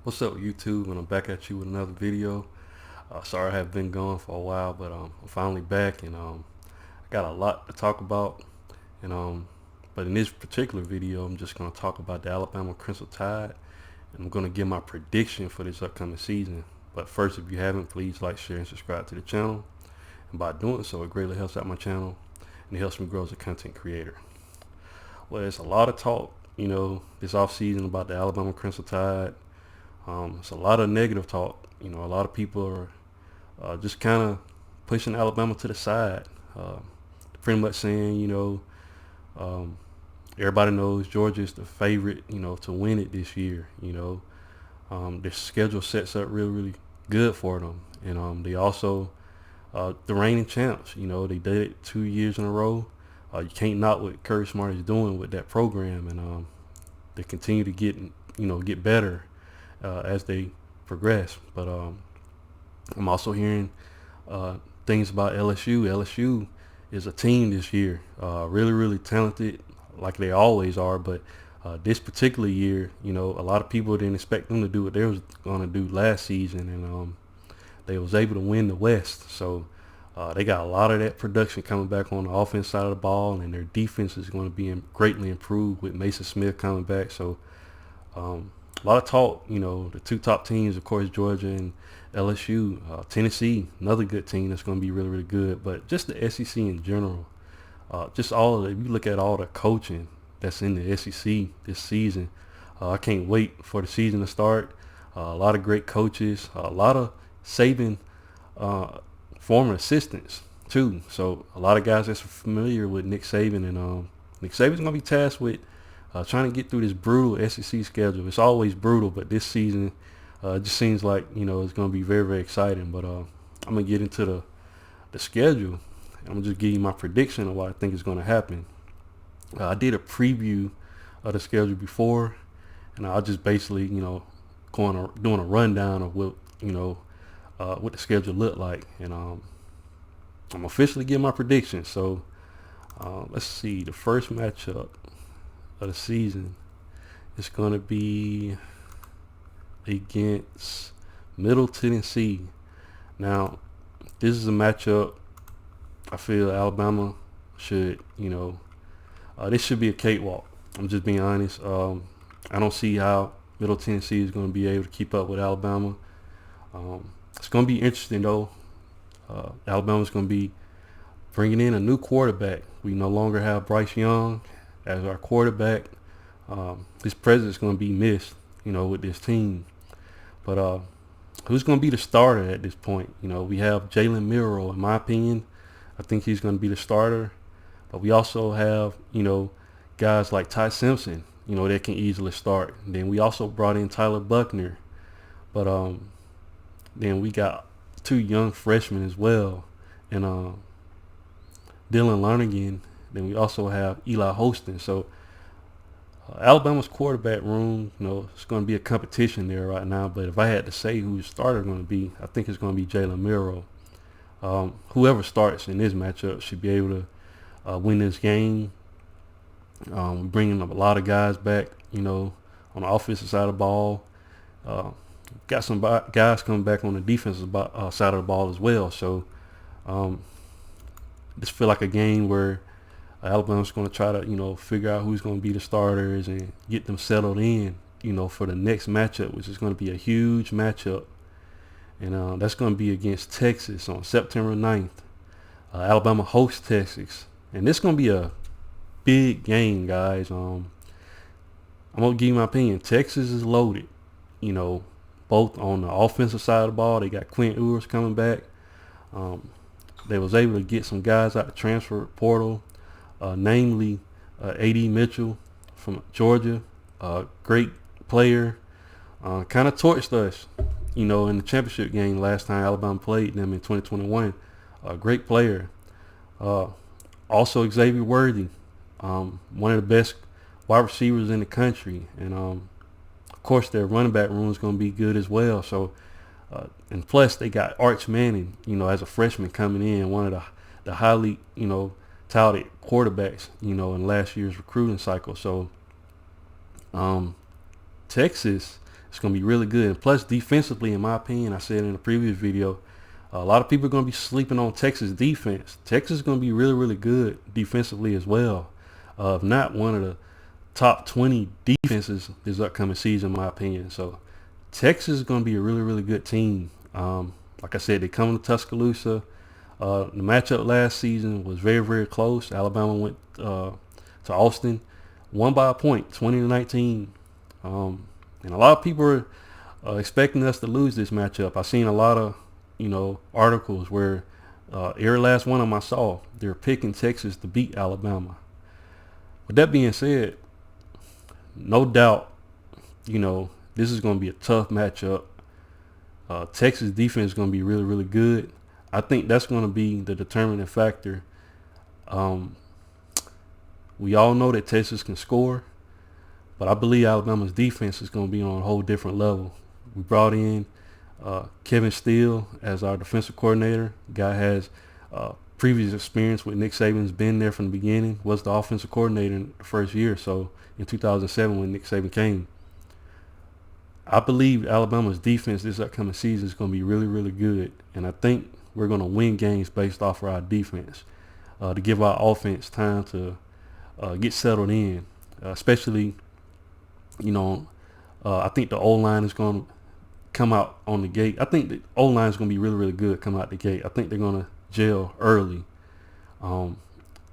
What's up, YouTube? And I'm back at you with another video. Sorry I have been gone for a while, but I'm finally back, and I got a lot to talk about. And but in this particular video, I'm just gonna talk about the Alabama Crimson Tide, and I'm gonna give my prediction for this upcoming season. But first, if you haven't, please like, share, and subscribe to the channel. And by doing so, it greatly helps out my channel, and it helps me grow as a content creator. Well, there's a lot of talk, this off season about the Alabama Crimson Tide. It's a lot of negative talk. A lot of people are just kind of pushing Alabama to the side. Uh, Pretty much saying, um, everybody knows Georgia is the favorite, to win it this year. Their schedule sets up really, really good for them. And they also, the reigning champs, they did it 2 years in a row. You can't knock what Kirby Smart is doing with that program. And they continue to get better as they progress. But I'm also hearing things about LSU. LSU is a team this year, really, really talented, like they always are. But this particular year, a lot of people didn't expect them to do what they was going to do last season, and they was able to win the West. So they got a lot of that production coming back on the offense side of the ball, and their defense is going to be greatly improved with Mason Smith coming back. So a lot of talk, the two top teams, of course, Georgia and LSU. Tennessee, another good team that's going to be really, really good. But just the SEC in general, just all of it. If you look at all the coaching that's in the SEC this season, I can't wait for the season to start. A lot of great coaches, a lot of Saban former assistants too. So a lot of guys that's familiar with Nick Saban, and Nick Saban's going to be tasked with trying to get through this brutal SEC schedule. It's always brutal, but this season it just seems like it's going to be very, very exciting. But I'm going to get into the schedule, and I'm going to just give you my prediction of what I think is going to happen. I did a preview of the schedule before, and I'll just basically doing a rundown of what the schedule looked like, and I'm officially giving my prediction. So let's see, the first matchup of the season is going to be against Middle Tennessee. Now, this is a matchup I feel Alabama should, this should be a cakewalk. I'm just being honest. I don't see how Middle Tennessee is going to be able to keep up with Alabama. It's going to be interesting, though. Alabama's going to be bringing in a new quarterback. We no longer have Bryce Young as our quarterback. His presence is going to be missed, with this team. But who's going to be the starter at this point? We have Jalen Milroe. In my opinion, I think he's going to be the starter. But we also have, guys like Ty Simpson, that can easily start. And then we also brought in Tyler Buckner. But then we got two young freshmen as well, and Dylan Lonergan. Then we also have Eli Holston. So Alabama's quarterback room, it's going to be a competition there right now. But if I had to say who the starter going to be, I think it's going to be Jalen Milroe. Whoever starts in this matchup should be able to win this game. Bringing up a lot of guys back, on the offensive side of the ball. Got some guys coming back on the defensive side of the ball as well. So this feel like a game where Alabama's going to try to, figure out who's going to be the starters and get them settled in, for the next matchup, which is going to be a huge matchup. And that's going to be against Texas on September 9th. Alabama hosts Texas. And this is going to be a big game, guys. I'm going to give you my opinion. Texas is loaded, both on the offensive side of the ball. They got Quinn Ewers coming back. They was able to get some guys out the transfer portal. Namely A.D. Mitchell from Georgia, great player, kind of torched us, in the championship game last time Alabama played them in 2021. Great player. Also Xavier Worthy, one of the best wide receivers in the country, and of course their running back room is going to be good as well. So, and plus they got Arch Manning, as a freshman coming in, one of the highly, touted quarterbacks, in last year's recruiting cycle. So Texas is It's going to be really good. And plus, defensively, in my opinion, I said in the previous video, a lot of people are going to be sleeping on Texas defense. Texas is going to be really, really good defensively as well. If not one of the top 20 defenses this upcoming season, in my opinion. So Texas is going to be a really, really good team. Like I said, they come to Tuscaloosa. The matchup last season was very, very close. Alabama went to Austin, won by a point, 20-19. And a lot of people are expecting us to lose this matchup. I've seen a lot of, articles where every last one of them I saw, they're picking Texas to beat Alabama. With that being said, no doubt, this is going to be a tough matchup. Texas defense is going to be really, really good. I think that's going to be the determining factor. We all know that Texas can score, but I believe Alabama's defense is going to be on a whole different level. We brought in Kevin Steele as our defensive coordinator. Guy has previous experience with Nick Saban's, been there from the beginning, was the offensive coordinator in the first year. So in 2007 when Nick Saban came, I believe Alabama's defense this upcoming season is going to be really, really good. And I think we're going to win games based off of our defense, to give our offense time to get settled in, especially, I think the O-line is going to come out on the gate. I think the O-line is going to be really, really good coming out the gate. I think they're going to gel early. And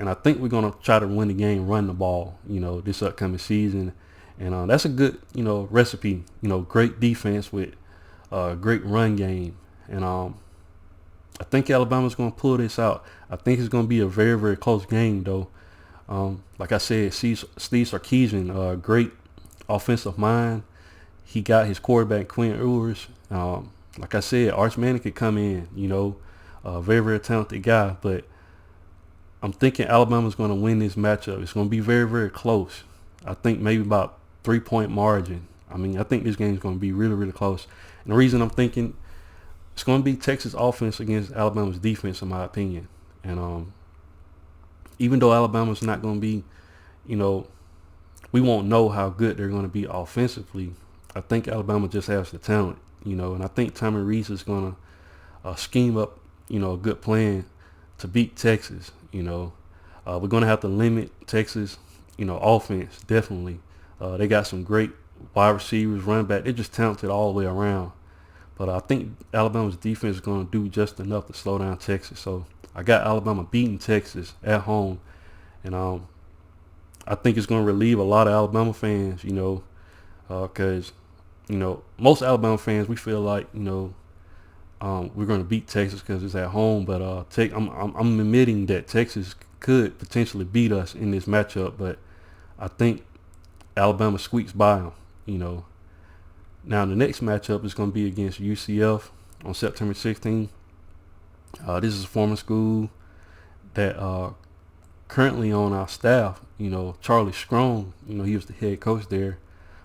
I think we're going to try to win the game, run the ball, this upcoming season. And that's a good, recipe, great defense with great run game. And I think Alabama's going to pull this out. I think it's going to be a very, very close game, though. Like I said, Steve Sarkisian, great offensive mind. He got his quarterback, Quinn Ewers. Like I said, Arch Manning could come in, very, very talented guy. But I'm thinking Alabama's going to win this matchup. It's going to be very, very close. I think maybe about 3-point margin. I think this game is going to be really, really close. And the reason I'm thinking it's going to be Texas offense against Alabama's defense, in my opinion. And even though Alabama's not going to be, we won't know how good they're going to be offensively. I think Alabama just has the talent, and I think Tommy Rees is going to scheme up, a good plan to beat Texas. We're going to have to limit Texas, offense, definitely. They got some great wide receivers, running back. They're just talented all the way around. But I think Alabama's defense is going to do just enough to slow down Texas. So I got Alabama beating Texas at home. And I think it's going to relieve a lot of Alabama fans, because, most Alabama fans, we feel like, we're going to beat Texas because it's at home. But I'm admitting that Texas could potentially beat us in this matchup. But I think Alabama squeaks by them, Now, the next matchup is going to be against UCF on September 16th. This is a former school that currently on our staff, Charlie Strong, he was the head coach there.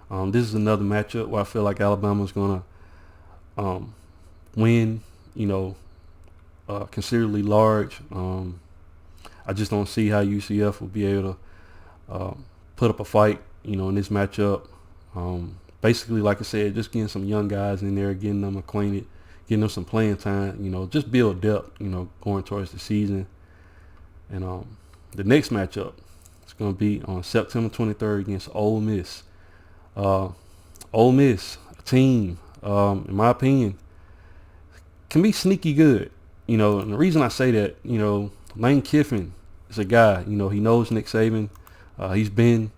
This is another matchup where I feel like Alabama's going to win, considerably large. I just don't see how UCF will be able to put up a fight, in this matchup. Basically, like I said, just getting some young guys in there, getting them acquainted, getting them some playing time, just build depth, going towards the season. And the next matchup is going to be on September 23rd against Ole Miss. Ole Miss, a team, in my opinion, can be sneaky good. And the reason I say that, Lane Kiffin is a guy, he knows Nick Saban. He's been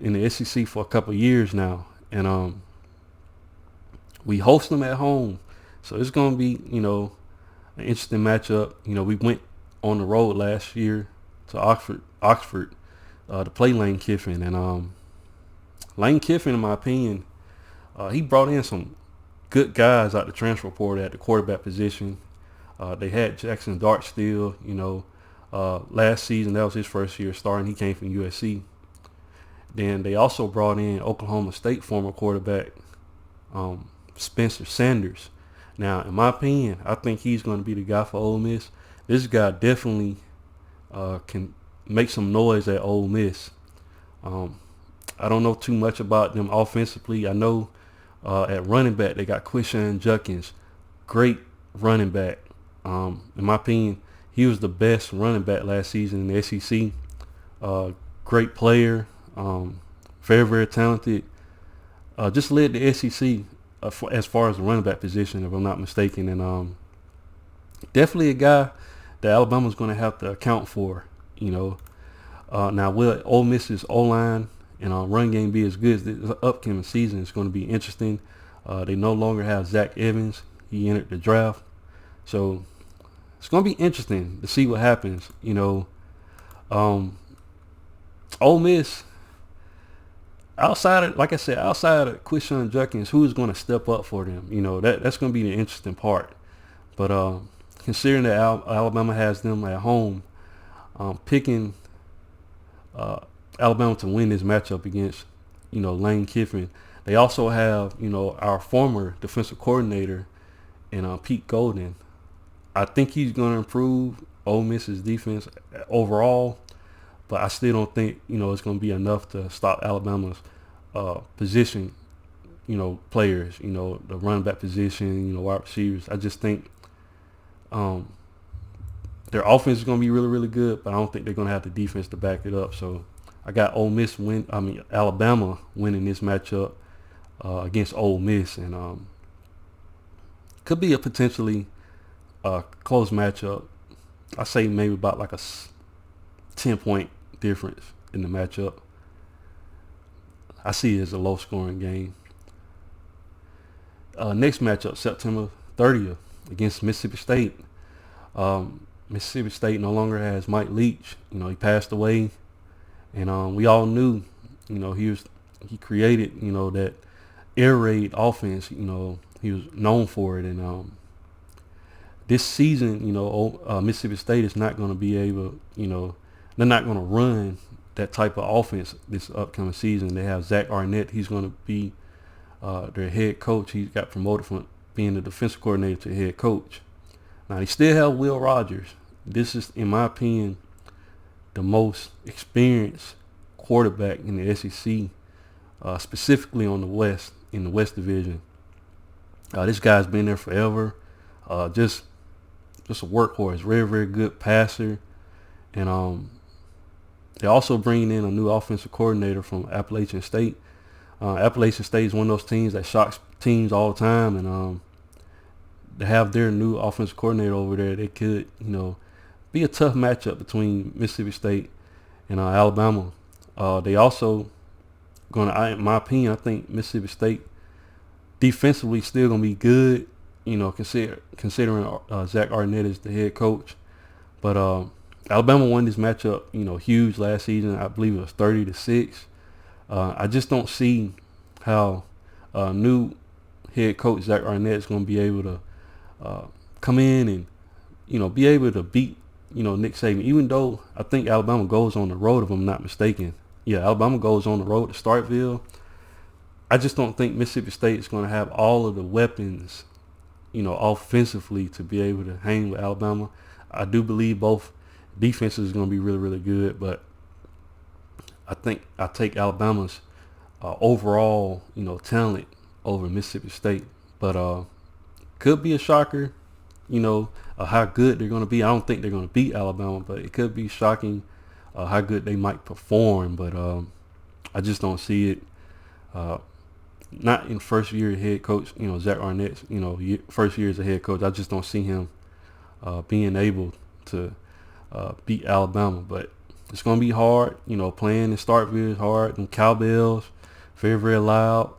in the SEC for a couple of years now. And we host them at home. So it's going to be, an interesting matchup. We went on the road last year to Oxford to play Lane Kiffin. And Lane Kiffin, in my opinion, he brought in some good guys out the transfer portal at the quarterback position. They had Jackson Dart still, last season. That was his first year starting. He came from USC. Then they also brought in Oklahoma State former quarterback Spencer Sanders. Now, in my opinion, I think he's going to be the guy for Ole Miss. This guy definitely can make some noise at Ole Miss. I don't know too much about them offensively. I know at running back they got Quishan Judkins, great running back. In my opinion, he was the best running back last season in the SEC. Great player, very, very talented. Just led the SEC as far as the running back position, if I'm not mistaken. And definitely a guy that Alabama's going to have to account for. Now will Ole Miss's O-line and run game be as good as the upcoming season? It's going to be interesting. They no longer have Zach Evans. He entered the draft. So it's going to be interesting to see what happens. Ole Miss, outside of Quishan Judkins, who's going to step up for them? That's going to be the interesting part. But considering that Alabama has them at home, picking Alabama to win this matchup against, Lane Kiffin. They also have, our former defensive coordinator and Pete Golden. I think he's going to improve Ole Miss's defense overall, but I still don't think, it's going to be enough to stop Alabama's position, players, the running back position, wide receivers. I just think their offense is going to be really, really good, but I don't think they're going to have the defense to back it up. So I got Alabama winning this matchup against Ole Miss, and could be a potentially close matchup. I say maybe about like a 10-point difference in the matchup. I see it as a low-scoring game. Next matchup, September 30th against Mississippi State. Mississippi State no longer has Mike Leach. He passed away, and we all knew, he created, that air raid offense. He was known for it, and this season, Mississippi State is not going to be able, they're not going to run that type of offense this upcoming season. They have Zach Arnett. He's going to be their head coach. He got promoted from being the defensive coordinator to head coach. Now, they still have Will Rogers. This is, in my opinion, the most experienced quarterback in the SEC, specifically on the West, in the West Division. This guy's been there forever. Just a workhorse, very, very good passer. And they're also bringing in a new offensive coordinator from Appalachian State. Appalachian State is one of those teams that shocks teams all the time, and to have their new offensive coordinator over there, they could, be a tough matchup between Mississippi State and Alabama. They also in my opinion, I think Mississippi State defensively still going to be good, considering Zach Arnett is the head coach. But Alabama won this matchup, huge last season. I believe it was 30-6. I just don't see how new head coach Zach Arnett is going to be able to come in and, be able to beat, Nick Saban, even though I think Alabama goes on the road, if I'm not mistaken. Yeah, Alabama goes on the road to Starkville. I just don't think Mississippi State is going to have all of the weapons, offensively to be able to hang with Alabama. I do believe both defenses is going to be really, really good, but I think I take Alabama's overall, talent over Mississippi State. But could be a shocker, how good they're going to be. I don't think they're going to beat Alabama, but it could be shocking how good they might perform. But I just don't see it. Not in first year head coach, Zach Arnett's, first year as a head coach. I just don't see him being able to beat Alabama. But it's going to be hard, playing in Starkville is hard. And cowbells, very, very loud,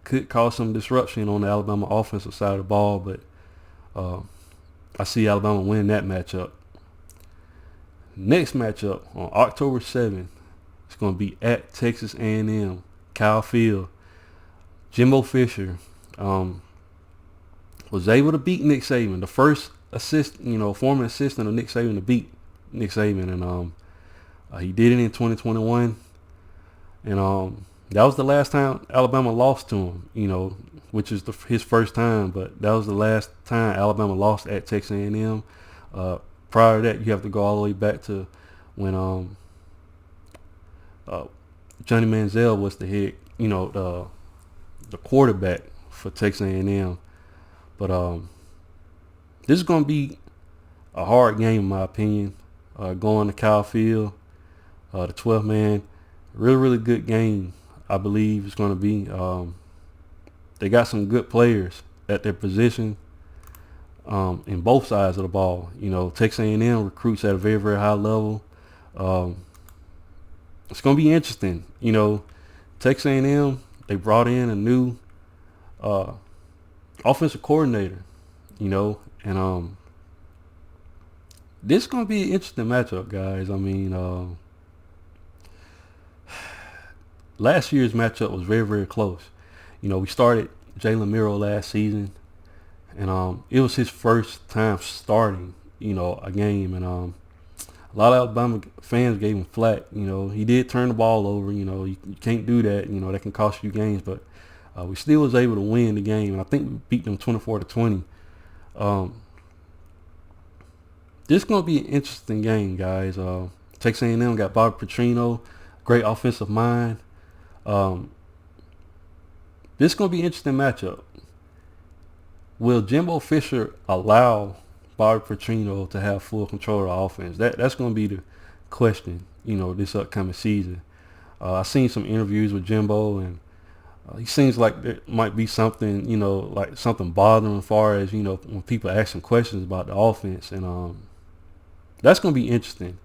could cause some disruption on the Alabama offensive side of the ball. But I see Alabama winning that matchup. Next matchup on October 7th, it's going to be at Texas A&M, Kyle Field. Jimbo Fisher was able to beat Nick Saban, the first former assistant of Nick Saban to beat Nick Saban, and he did it in 2021, and that was the last time Alabama lost to him, which is his first time, but that was the last time Alabama lost at Texas A&M. Prior to that, you have to go all the way back to when Johnny Manziel was the head, the quarterback for Texas A&M. But this is going to be a hard game in my opinion. Going to Kyle Field, the 12th man, really good game. I believe it's going to be. They got some good players at their position in both sides of the ball. Texas A&M recruits at a very high level. It's going to be interesting. Texas A&M, they brought in a new offensive coordinator, and this is going to be an interesting matchup, guys. I mean, last year's matchup was very close. We started Jalen Miro last season, and it was his first time starting, a game, and a lot of Alabama fans gave him flack. He did turn the ball over. You can't do that. That can cost you games, but we still was able to win the game, and I think we beat them 24-20. This is going to be an interesting game, guys. Texas A&M got Bobby Petrino, great offensive mind. This is going to be an interesting matchup. Will Jimbo Fisher allow Bobby Petrino to have full control of the offense? That's going to be the question, this upcoming season. I've seen some interviews with Jimbo, and he seems like there might be something, like something bothering him as far as, when people ask him questions about the offense. And that's going to be interesting.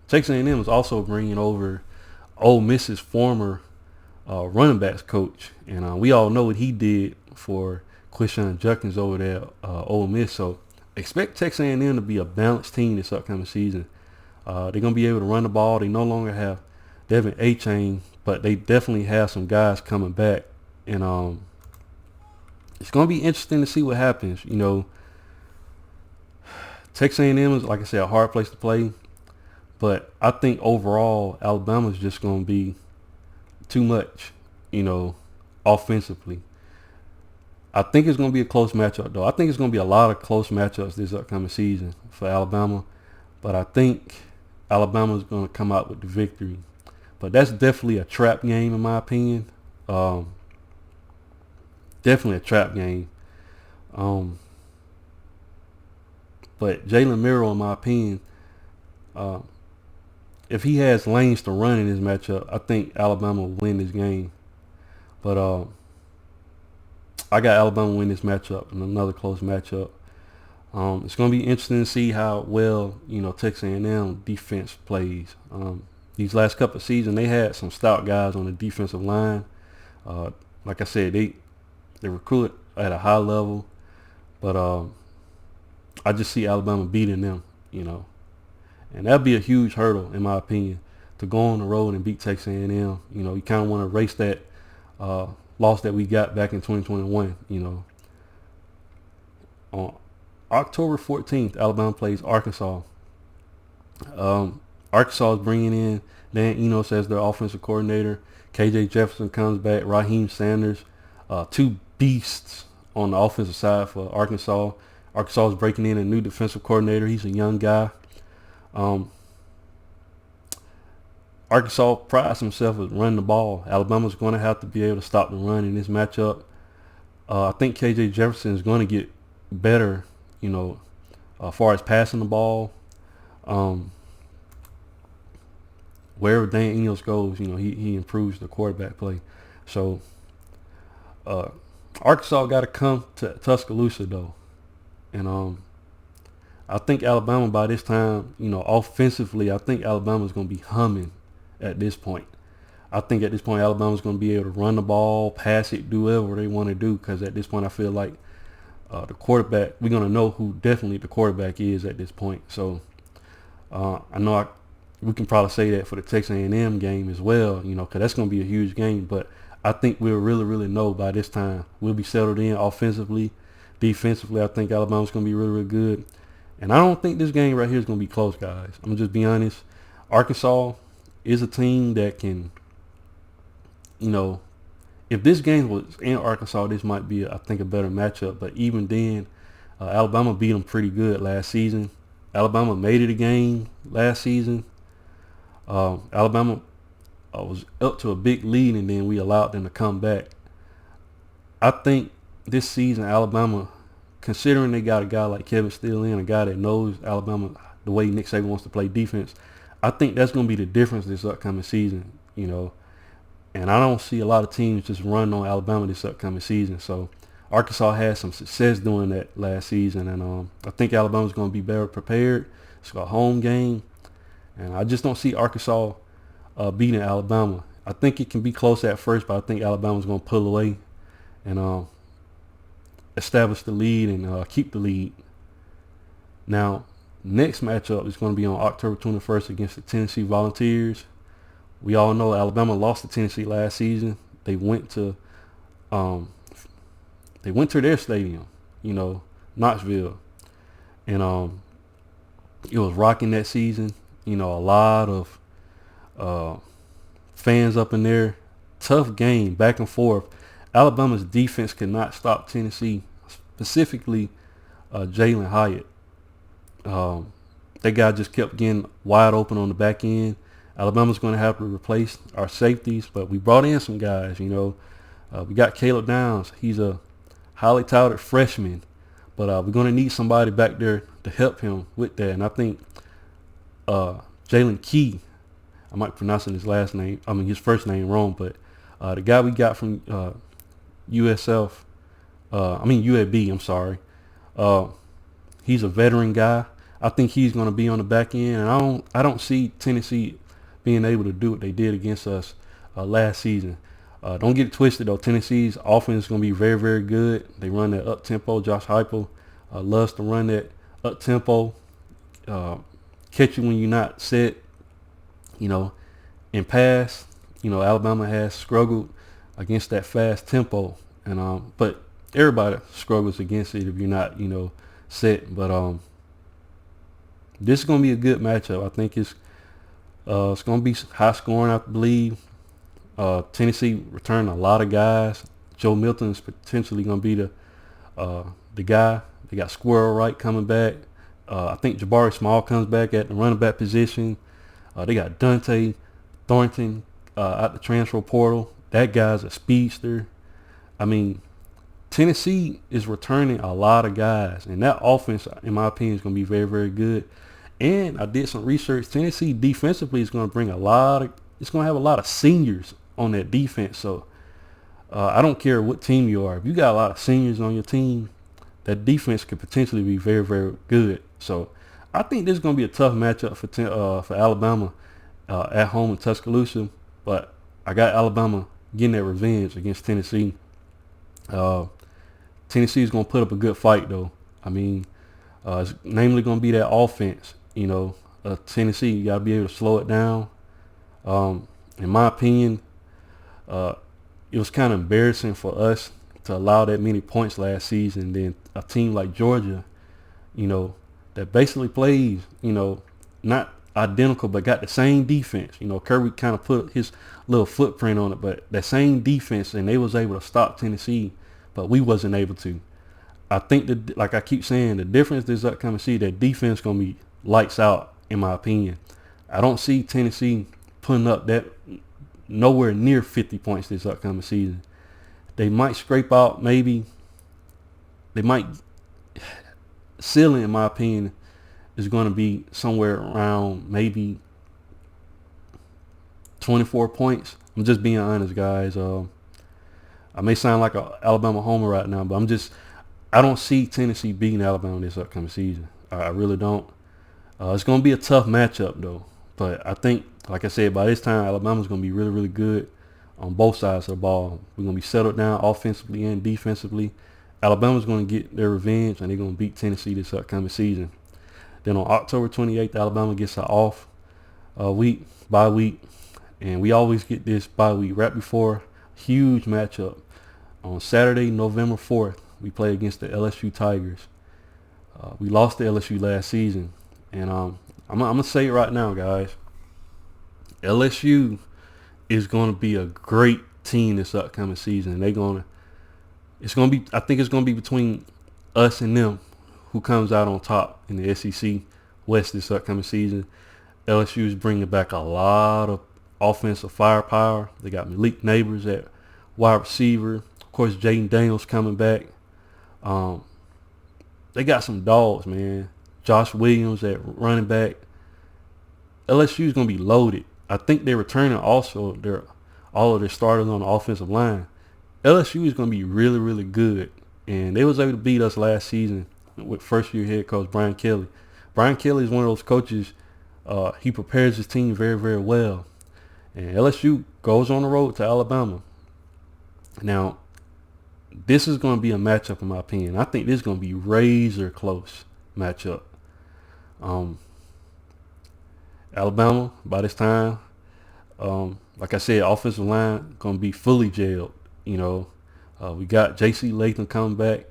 Texas A&M is also bringing over Ole Miss's former running backs coach, and we all know what he did for Quinshon Judkins over there, Ole Miss. So expect Texas A&M to be a balanced team this upcoming season. They're going to be able to run the ball. They no longer have Devin A-Chain, but they definitely have some guys coming back, and it's going to be interesting to see what happens. Texas A&M is, like I said, a hard place to play, but I think overall Alabama is just going to be too much, offensively. I think it's going to be a close matchup, though. I think it's going to be a lot of close matchups this upcoming season for Alabama, but I think Alabama is going to come out with the victory. But that's definitely a trap game, in my opinion. Definitely a trap game. But Jalen Miro, in my opinion, if he has lanes to run in this matchup, I think Alabama will win this game. But I got Alabama win this matchup in another close matchup. It's going to be interesting to see how well, Texas A&M defense plays. These last couple of seasons, they had some stout guys on the defensive line. Like I said, they recruit at a high level. But I just see Alabama beating them, And that'd be a huge hurdle, in my opinion, to go on the road and beat Texas A&M. You kind of want to erase that loss that we got back in 2021, On October 14th, Alabama plays Arkansas. Arkansas is bringing in Dan Enos as their offensive coordinator. KJ Jefferson comes back. Raheem Sanders, two beasts on the offensive side for Arkansas. Arkansas is breaking in a new defensive coordinator. He's a young guy. Arkansas prides himself with running the ball. Alabama's going to have to be able to stop the run in this matchup. I think KJ Jefferson is going to get better, as far as passing the ball. Wherever Dan Enos goes, he improves the quarterback play. So Arkansas got to come to Tuscaloosa, though. And I think Alabama by this time, offensively, I think Alabama's going to be humming at this point. I think at this point Alabama's going to be able to run the ball, pass it, do whatever they want to do, because at this point I feel like the quarterback, we're going to know who definitely the quarterback is at this point. So I know we can probably say that for the Texas A&M game as well, because that's going to be a huge game. But I think we'll really know by this time. We'll be settled in offensively. Defensively, I think Alabama's going to be really good. And I don't think this game right here is going to be close, guys. I'm going to just be honest. Arkansas is a team that can, if this game was in Arkansas, this might be, I think, a better matchup. But even then, Alabama beat them pretty good last season. Alabama made it a game last season. Alabama was up to a big lead, and then we allowed them to come back. I think this season Alabama, considering they got a guy like Kevin Steele in, a guy that knows Alabama the way Nick Saban wants to play defense, I think that's going to be the difference this upcoming season, you know. And I don't see a lot of teams just run on Alabama this upcoming season. So Arkansas had some success doing that last season, and I think Alabama's going to be better prepared. It's a home game, and I just don't see Arkansas beating Alabama. I think it can be close at first, but I think Alabama's going to pull away and establish the lead and keep the lead. Now, next matchup is going to be on October 21st against the Tennessee Volunteers. We all know Alabama lost to Tennessee last season. They went to their stadium, you know, Knoxville, and it was rocking that season. You know, a lot of fans up in there. Tough game, back and forth. Alabama's defense could not stop Tennessee, specifically Jalen Hyatt. That guy just kept getting wide open on the back end. Alabama's going to have to replace our safeties, but we brought in some guys, you know. We got Caleb Downs. He's a highly touted freshman, but we're going to need somebody back there to help him with that. And I think Jalen Key, I might be pronouncing his first name wrong, but the guy we got from UAB, I'm sorry. He's a veteran guy. I think he's going to be on the back end, and I don't see Tennessee being able to do what they did against us last season. Don't get it twisted, though. Tennessee's offense is going to be very, very good. They run that up-tempo. Josh Heupel loves to run that up-tempo, catch you when you're not set, you know, and pass. You know, Alabama has struggled against that fast tempo, and but everybody struggles against it if you're not, you know, set. But this is going to be a good matchup. I think it's going to be high scoring, I believe. Tennessee returned a lot of guys. Joe Milton is potentially going to be the guy. They got Squirrel Wright coming back. I think Jabari Small comes back at the running back position. They got Dante Thornton out the transfer portal. That guy's a speedster. I mean, Tennessee is returning a lot of guys, and that offense, in my opinion, is going to be very, very good. And I did some research. Tennessee defensively is going to bring it's going to have a lot of seniors on that defense. So I don't care what team you are. If you got a lot of seniors on your team, that defense could potentially be very, very good. So I think this is going to be a tough matchup for Alabama at home in Tuscaloosa. But I got Alabama getting that revenge against Tennessee. Tennessee is going to put up a good fight, though. I mean, it's namely going to be that offense. You know, Tennessee, you got to be able to slow it down. In my opinion, it was kind of embarrassing for us to allow that many points last season. Then a team like Georgia, you know, that basically plays, you know, not identical, but got the same defense. You know, Kirby kind of put his little footprint on it, but that same defense, and they was able to stop Tennessee, but we wasn't able to. I think that, like I keep saying, the difference this upcoming season, that defense going to be lights out, in my opinion. I don't see Tennessee putting up that nowhere near 50 points this upcoming season. They might scrape out, maybe. They might. Ceiling, in my opinion, is going to be somewhere around maybe 24 points. I'm just being honest, guys. I may sound like an Alabama homer right now, but I don't see Tennessee beating Alabama this upcoming season. I really don't. It's going to be a tough matchup, though. But I think, like I said, by this time, Alabama's going to be really, really good on both sides of the ball. We're going to be settled down offensively and defensively. Alabama's going to get their revenge, and they're going to beat Tennessee this upcoming season. Then on October 28th, Alabama gets an off bye week. And we always get this bye week right before a huge matchup. On Saturday, November 4th, we play against the LSU Tigers. We lost to LSU last season. And I'm going to say it right now, guys. LSU is going to be a great team this upcoming season. I think it's going to be between us and them who comes out on top in the SEC West this upcoming season. LSU is bringing back a lot offensive firepower. They got Malik Neighbors at wide receiver. Of course, Jaden Daniels coming back. They got some dogs, man. Josh Williams at running back. LSU's going to be loaded. I think they're returning also all of their starters on the offensive line. LSU is going to be really, really good. And they was able to beat us last season with first-year head coach Brian Kelly. Brian Kelly is one of those coaches, he prepares his team very, very well. And LSU goes on the road to Alabama. Now, this is going to be a matchup in my opinion. I think this is going to be razor close matchup. Alabama, by this time, like I said, offensive line going to be fully jailed. You know, we got J.C. Latham coming back.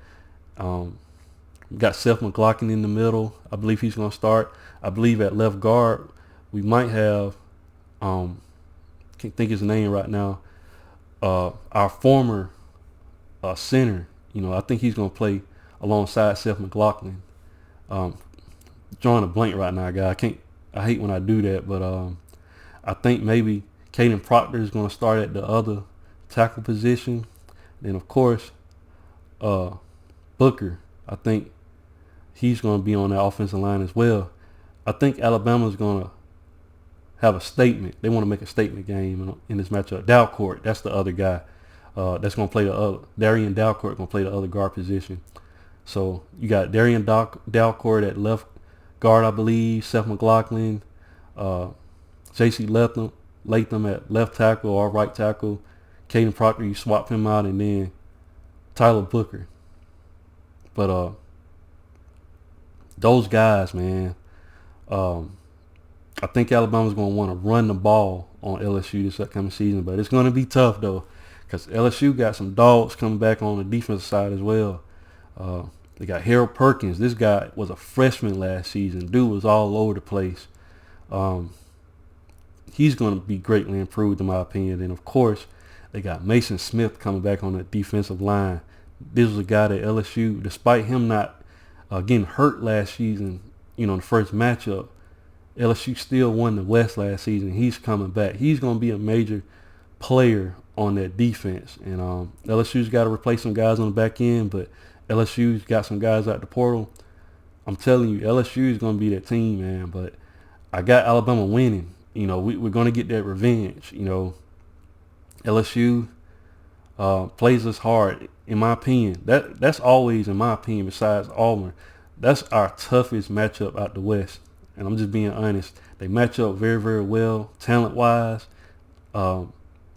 We got Seth McLaughlin in the middle. I believe he's going to start. I believe at left guard, we might have, can't think his name right now, our former center. You know, I think he's going to play alongside Seth McLaughlin. Drawing a blank right now, guy. I hate when I do that, but I think maybe Caden Proctor is going to start at the other tackle position. Then, of course, Booker, I think he's going to be on that offensive line as well. I think Alabama's going to have a statement. They want to make a statement game in this matchup. Dalcourt, that's the other guy. That's going to play the other. Darian Dalcourt going to play the other guard position. So you got Darian Dalcourt at left guard, I believe. Seth McLaughlin, J.C. Latham at left tackle or right tackle. Caden Proctor, you swap him out, and then Tyler Booker. But those guys, man, I think Alabama's going to want to run the ball on LSU this upcoming season, but it's going to be tough, though, because LSU got some dogs coming back on the defensive side as well. They got Harold Perkins. This guy was a freshman last season. Dude was all over the place. He's going to be greatly improved, in my opinion. And, of course, they got Mason Smith coming back on the defensive line. This was a guy that LSU, despite him not getting hurt last season, you know, in the first matchup, LSU still won the West last season. He's coming back. He's going to be a major player on that defense. And LSU's got to replace some guys on the back end, but LSU's got some guys out the portal. I'm telling you, LSU is going to be that team, man. But I got Alabama winning. You know, we're going to get that revenge. You know, LSU plays us hard, in my opinion. That's always, in my opinion, besides Auburn, that's our toughest matchup out the West. And I'm just being honest. They match up very, very well, talent-wise.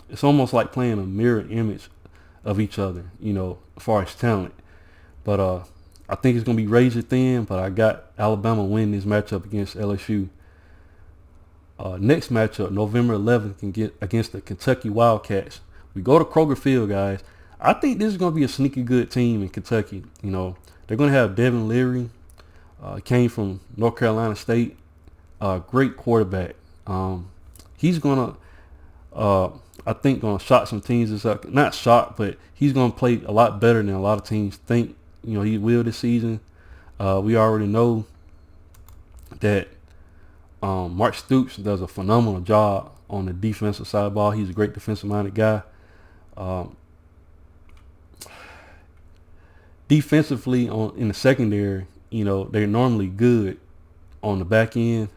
It's almost like playing a mirror image of each other, you know, as far as talent. But I think it's going to be razor thin, but I got Alabama winning this matchup against LSU. Next matchup, November 11th, can get against the Kentucky Wildcats. We go to Kroger Field, guys. I think this is going to be a sneaky good team in Kentucky. You know, they're going to have Devin Leary. Came from North Carolina State. Great quarterback. He's going to, I think, going to shock some teams this up. Not shock, but he's going to play a lot better than a lot of teams think. You know, he will this season. We already know that Mark Stoops does a phenomenal job on the defensive side of the ball. He's a great defensive-minded guy. Defensively, in the secondary, you know, they're normally good on the back end.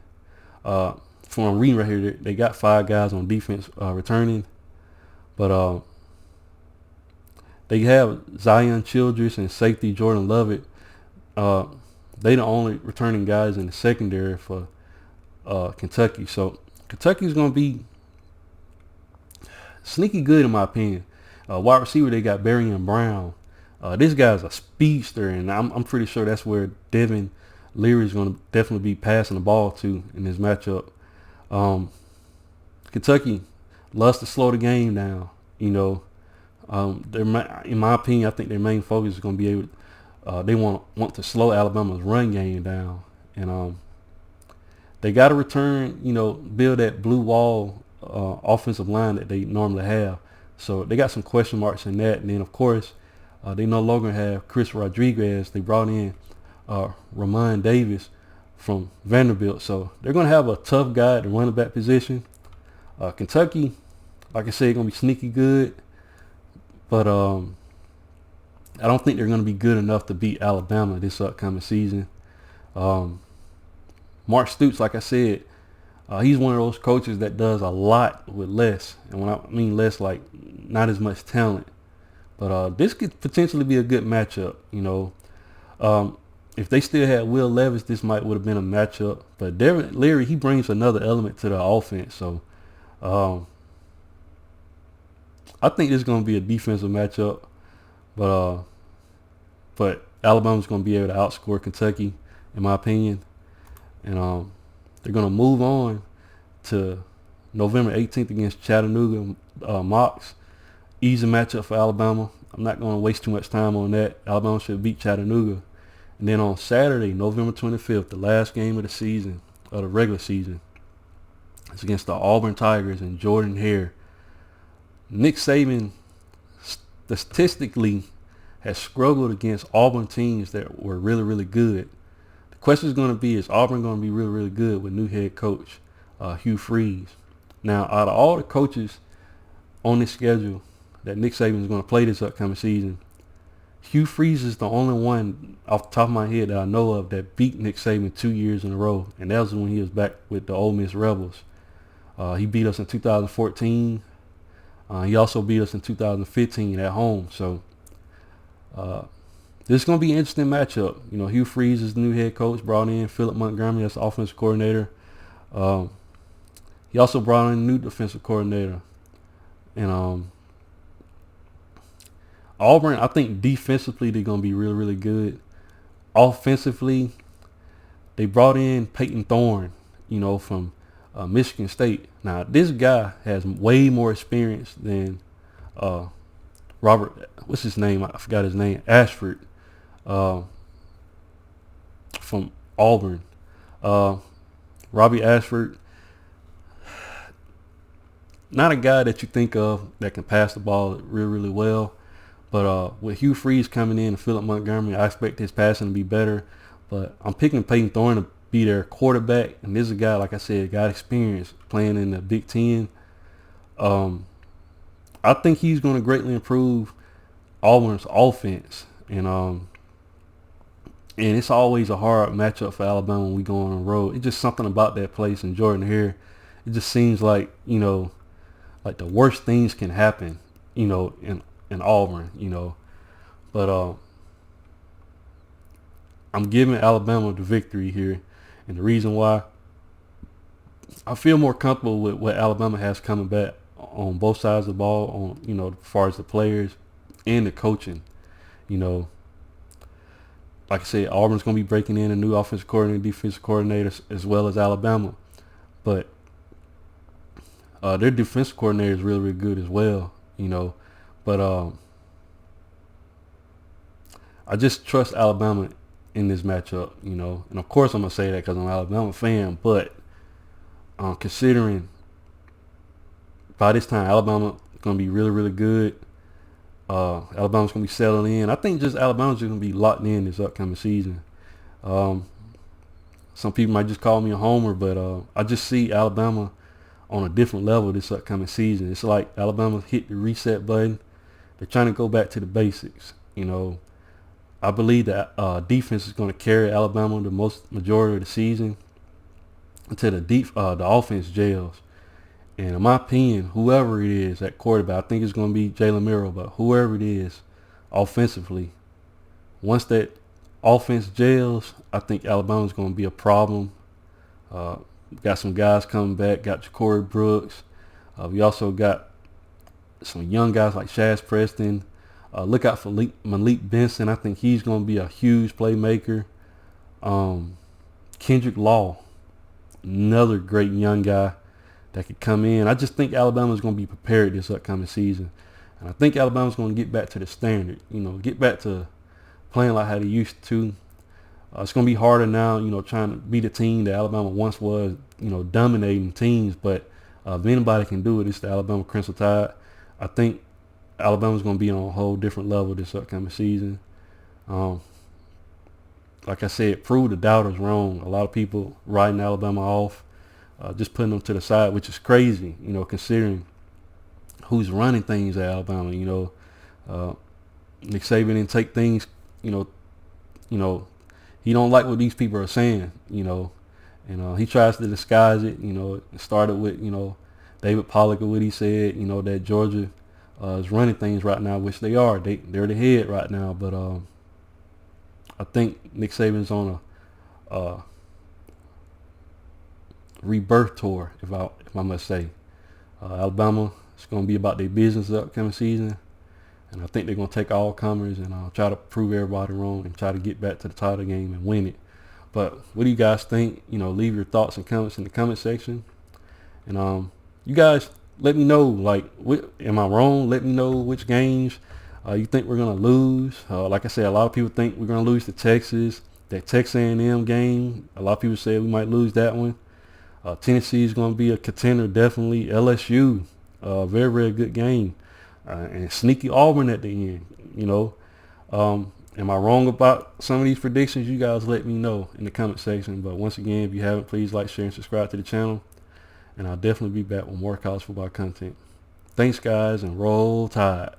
From what I'm reading right here, they got 5 guys on defense returning. But they have Zion Childress and safety Jordan Lovett. They the only returning guys in the secondary for Kentucky. So Kentucky's going to be sneaky good, in my opinion. Wide receiver, they got Barrion Brown. This guy's a speedster, and I'm pretty sure that's where Devin Leary is going to definitely be passing the ball to in this matchup. Kentucky loves to slow the game down. You know, in my opinion, I think their main focus is going to be able. They want to slow Alabama's run game down, and they got to return. You know, build that blue wall offensive line that they normally have. So they got some question marks in that, and then of course. They no longer have Chris Rodriguez. They brought in Ramon Davis from Vanderbilt. So they're going to have a tough guy at the running back position. Kentucky, like I said, going to be sneaky good, but I don't think they're going to be good enough to beat Alabama this upcoming season. Mark Stoops, like I said, he's one of those coaches that does a lot with less. And when I mean less, like not as much talent. But this could potentially be a good matchup, if they still had Will Levis, this would have been a matchup. But Devin Leary, he brings another element to the offense. So I think this is going to be a defensive matchup. But Alabama's going to be able to outscore Kentucky, in my opinion. And they're going to move on to November 18th against Chattanooga Mocs. Easy matchup for Alabama. I'm not going to waste too much time on that. Alabama should beat Chattanooga. And then on Saturday, November 25th, the last game of the season, of the regular season, it's against the Auburn Tigers and Jordan Hare. Nick Saban statistically has struggled against Auburn teams that were really, really good. The question is going to be, is Auburn going to be really, really good with new head coach Hugh Freeze? Now, out of all the coaches on this schedule that Nick Saban is going to play this upcoming season, Hugh Freeze is the only one off the top of my head that I know of that beat Nick Saban 2 years in a row, and that was when he was back with the Ole Miss Rebels. He beat us in 2014. He also beat us in 2015 at home. So this is going to be an interesting matchup. Hugh Freeze is the new head coach, brought in Philip Montgomery as the offensive coordinator. He also brought in a new defensive coordinator. And Auburn, I think defensively they're going to be really, really good. Offensively, they brought in Peyton Thorne, from Michigan State. Now, this guy has way more experience than Robert, what's his name? I forgot his name. Ashford from Auburn. Robbie Ashford, not a guy that you think of that can pass the ball really, really well. But with Hugh Freeze coming in and Philip Montgomery, I expect his passing to be better. But I'm picking Peyton Thorne to be their quarterback. And this is a guy, like I said, got experience playing in the Big Ten. I think he's going to greatly improve Auburn's offense. And it's always a hard matchup for Alabama when we go on the road. It's just something about that place in Jordan Hare. It just seems like, like the worst things can happen, in Auburn, But I'm giving Alabama the victory here. And the reason why, I feel more comfortable with what Alabama has coming back on both sides of the ball, on, as far as the players and the coaching. Like I said, Auburn's going to be breaking in a new offensive coordinator, defensive coordinator, as well as Alabama. But their defensive coordinator is really, really good as well, But I just trust Alabama in this matchup, And of course I'm going to say that because I'm an Alabama fan. But considering by this time Alabama is going to be really, really good. Alabama's going to be settled in. I think just Alabama's going to be locked in this upcoming season. Some people might just call me a homer, but I just see Alabama on a different level this upcoming season. It's like Alabama hit the reset button. They're trying to go back to the basics. I believe that defense is going to carry Alabama the majority of the season until the offense gels. And in my opinion, whoever it is at quarterback, I think it's going to be Jalen Milroe, but whoever it is offensively, once that offense gels, I think Alabama's going to be a problem. Got some guys coming back. Got Ja'Cory Brooks. We also got some young guys like Shaz Preston. Look out for Malik Benson. I think he's going to be a huge playmaker. Kendrick Law, another great young guy that could come in. I just think Alabama's going to be prepared this upcoming season. And I think Alabama's going to get back to the standard, get back to playing like how they used to. It's going to be harder now, trying to beat a team that Alabama once was, dominating teams. But if anybody can do it, it's the Alabama Crimson Tide. I think Alabama's going to be on a whole different level this upcoming season. Like I said, prove the doubters wrong. A lot of people writing Alabama off. just putting them to the side, which is crazy, considering who's running things at Alabama. Nick Saban didn't take things, you know, he don't like what these people are saying, and he tries to disguise it. It started with, David Pollock and what he said, that Georgia is running things right now, which they are. They're the head right now, but I think Nick Saban's on a rebirth tour, if I must say. Alabama, it's going to be about their business the upcoming season, and I think they're going to take all comers and try to prove everybody wrong and try to get back to the title game and win it. But what do you guys think? Leave your thoughts and comments in the comment section, and you guys let me know, am I wrong? Let me know which games you think we're going to lose. Like I said, a lot of people think we're going to lose to Texas. That Texas A&M game, a lot of people say we might lose that one. Tennessee is going to be a contender, definitely. LSU, very, very good game. And sneaky Auburn at the end, Am I wrong about some of these predictions? You guys let me know in the comment section. But once again, if you haven't, please like, share, and subscribe to the channel. And I'll definitely be back with more college football content. Thanks, guys, and roll tide.